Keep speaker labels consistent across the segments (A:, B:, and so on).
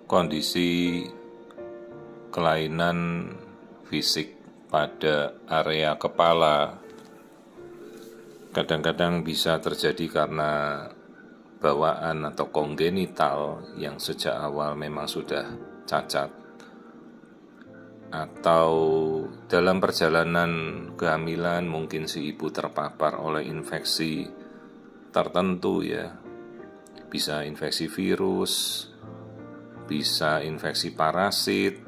A: kondisi kelainan fisik pada area kepala kadang-kadang bisa terjadi karena bawaan atau kongenital yang sejak awal memang sudah cacat, atau dalam perjalanan kehamilan mungkin si ibu terpapar oleh infeksi tertentu ya, bisa infeksi virus, bisa infeksi parasit,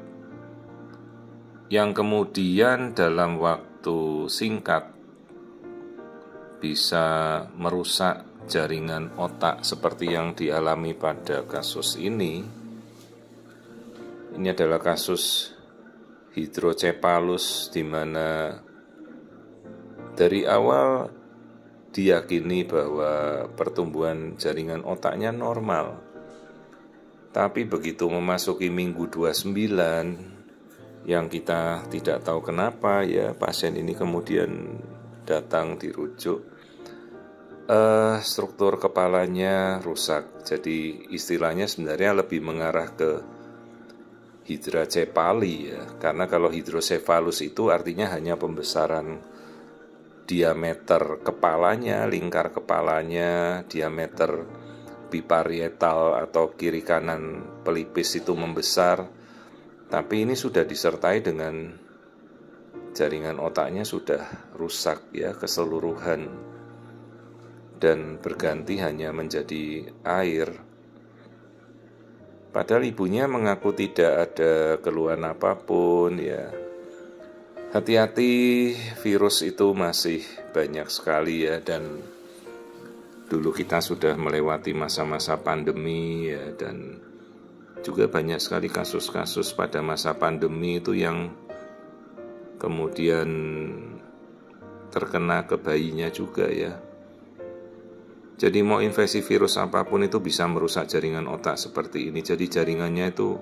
A: yang kemudian dalam waktu singkat bisa merusak jaringan otak seperti yang dialami pada kasus ini. Ini adalah kasus hidrocephalus di mana dari awal diyakini bahwa pertumbuhan jaringan otaknya normal. Tapi begitu memasuki minggu 29 yang kita tidak tahu kenapa ya pasien ini kemudian datang dirujuk, struktur kepalanya rusak. Jadi istilahnya sebenarnya lebih mengarah ke hidrocephaly ya, karena kalau hidrocephalus itu artinya hanya pembesaran diameter kepalanya, lingkar kepalanya, diameter biparietal atau kiri kanan pelipis itu membesar. Tapi ini sudah disertai dengan jaringan otaknya sudah rusak ya keseluruhan dan berganti hanya menjadi air. Padahal ibunya mengaku tidak ada keluhan apapun ya. Hati-hati, virus itu masih banyak sekali ya, dan dulu kita sudah melewati masa-masa pandemi ya, dan juga banyak sekali kasus-kasus pada masa pandemi itu yang kemudian terkena ke bayinya juga ya. Jadi mau infeksi virus apapun itu bisa merusak jaringan otak seperti ini. Jadi jaringannya itu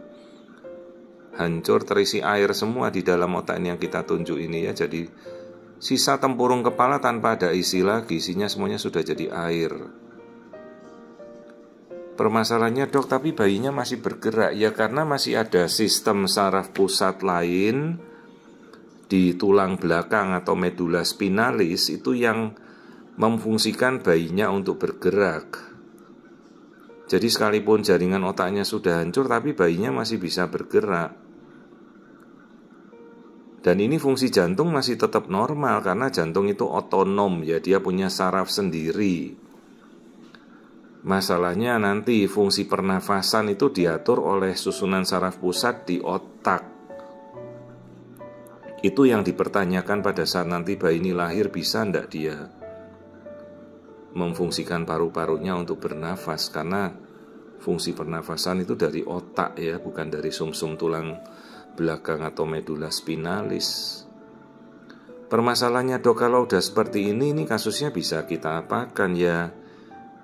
A: hancur, terisi air semua di dalam otak ini yang kita tunjuk ini ya. Jadi sisa tempurung kepala tanpa ada isi lagi, isinya semuanya sudah jadi air. Permasalahannya dok, tapi bayinya masih bergerak ya, karena masih ada sistem saraf pusat lain di tulang belakang atau medula spinalis itu yang memfungsikan bayinya untuk bergerak. Jadi sekalipun jaringan otaknya sudah hancur, tapi bayinya masih bisa bergerak. Dan ini fungsi jantung masih tetap normal karena jantung itu otonom ya, dia punya saraf sendiri. Masalahnya nanti fungsi pernafasan itu diatur oleh susunan saraf pusat di otak. Itu yang dipertanyakan pada saat nanti bayi ini lahir, bisa enggak dia memfungsikan paru-parunya untuk bernafas, karena fungsi pernafasan itu dari otak ya, bukan dari sumsum tulang belakang atau medula spinalis. Permasalahannya dok, kalau udah seperti ini kasusnya bisa kita apakan ya?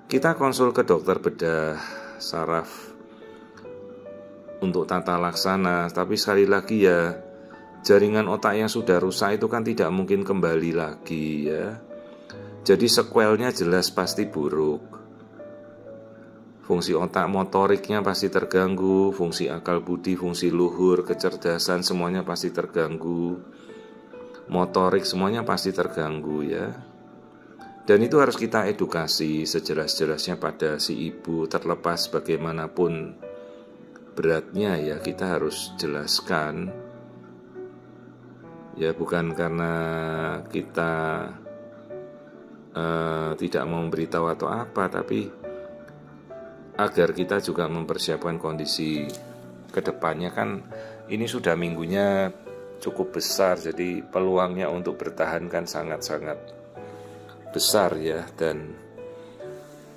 A: Kita konsul ke dokter bedah saraf untuk tata laksana. Tapi sekali lagi ya, jaringan otak yang sudah rusak itu kan tidak mungkin kembali lagi ya. Jadi sequelnya jelas pasti buruk. Fungsi otak motoriknya pasti terganggu, fungsi akal budi, fungsi luhur, kecerdasan semuanya pasti terganggu. Motorik semuanya pasti terganggu ya. Dan itu harus kita edukasi sejelas-jelasnya pada si ibu, terlepas bagaimanapun beratnya ya, kita harus jelaskan. Ya bukan karena kita tidak mau memberitahu atau apa, tapi agar kita juga mempersiapkan kondisi kedepannya. Kan ini sudah minggunya cukup besar, jadi peluangnya untuk bertahan kan sangat-sangat besar ya. Dan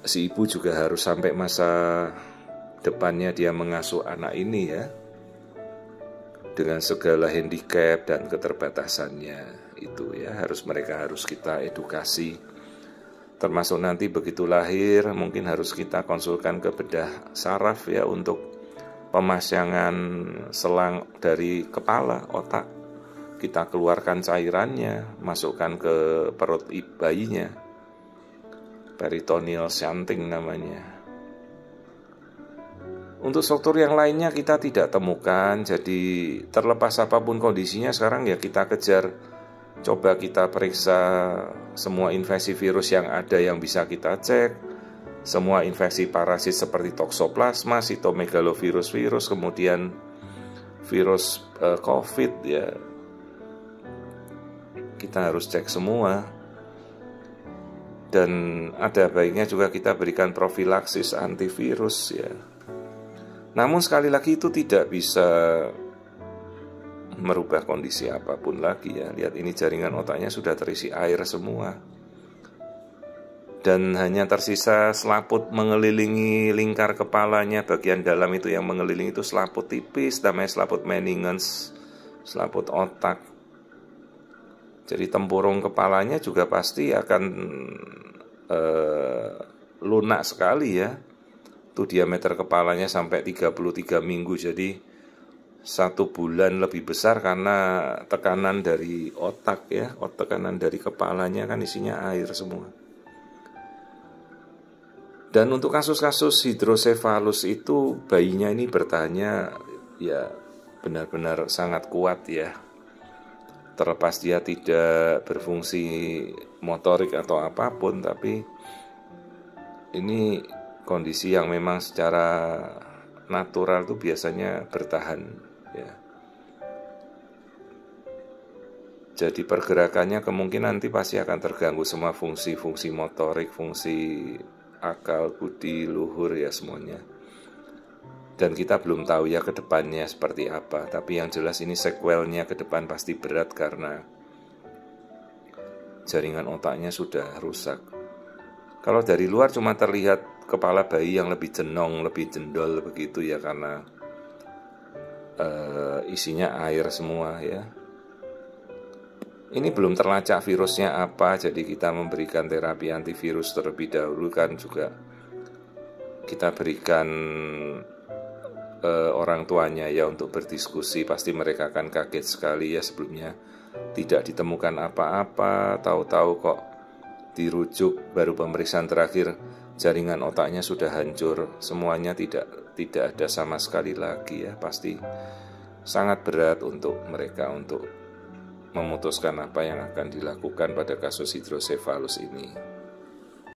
A: si ibu juga harus sampai masa depannya dia mengasuh anak ini ya, dengan segala handicap dan keterbatasannya itu ya, mereka harus kita edukasi. Termasuk nanti begitu lahir mungkin harus kita konsulkan ke bedah saraf ya, untuk pemasangan selang dari kepala otak. Kita keluarkan cairannya, masukkan ke perut bayinya, peritoneal shunting namanya, Untuk struktur yang lainnya kita tidak temukan. Jadi terlepas apapun kondisinya sekarang ya kita kejar, coba kita periksa semua infeksi virus yang ada yang bisa kita cek, semua infeksi parasit seperti toksoplasma, sitomegalovirus, kemudian virus COVID ya. Kita harus cek semua. Dan ada baiknya juga kita berikan profilaksis antivirus ya. Namun sekali lagi itu tidak bisa merubah kondisi apapun lagi ya. Lihat ini jaringan otaknya sudah terisi air semua. Dan hanya tersisa selaput mengelilingi lingkar kepalanya. Bagian dalam itu yang mengelilingi itu selaput tipis, namanya selaput meninges, selaput otak. Jadi tempurung kepalanya juga pasti akan lunak sekali ya. Itu diameter kepalanya sampai 33 minggu. Jadi 1 bulan lebih besar karena tekanan dari otak ya. Tekanan dari kepalanya kan isinya air semua. Dan untuk kasus-kasus hidrosefalus itu bayinya ini bertahannya ya benar-benar sangat kuat ya. Terlepas dia tidak berfungsi motorik atau apapun, tapi ini kondisi yang memang secara natural itu biasanya bertahan ya. Jadi pergerakannya kemungkinan nanti pasti akan terganggu semua fungsi-fungsi motorik, fungsi akal, budi, luhur ya semuanya. Dan kita belum tahu ya ke depannya seperti apa. Tapi yang jelas ini sequelnya ke depan pasti berat karena jaringan otaknya sudah rusak. Kalau dari luar cuma terlihat kepala bayi yang lebih jenong, lebih jendol begitu ya, karena isinya air semua ya. Ini belum terlacak virusnya apa, jadi kita memberikan terapi antivirus terlebih dahulu kan juga. Kita berikan orang tuanya ya untuk berdiskusi. Pasti mereka akan kaget sekali ya, sebelumnya tidak ditemukan apa-apa, tahu-tahu kok dirujuk baru pemeriksaan terakhir jaringan otaknya sudah hancur semuanya, tidak ada sama sekali lagi ya. Pasti sangat berat untuk mereka untuk memutuskan apa yang akan dilakukan pada kasus hidrosefalus ini.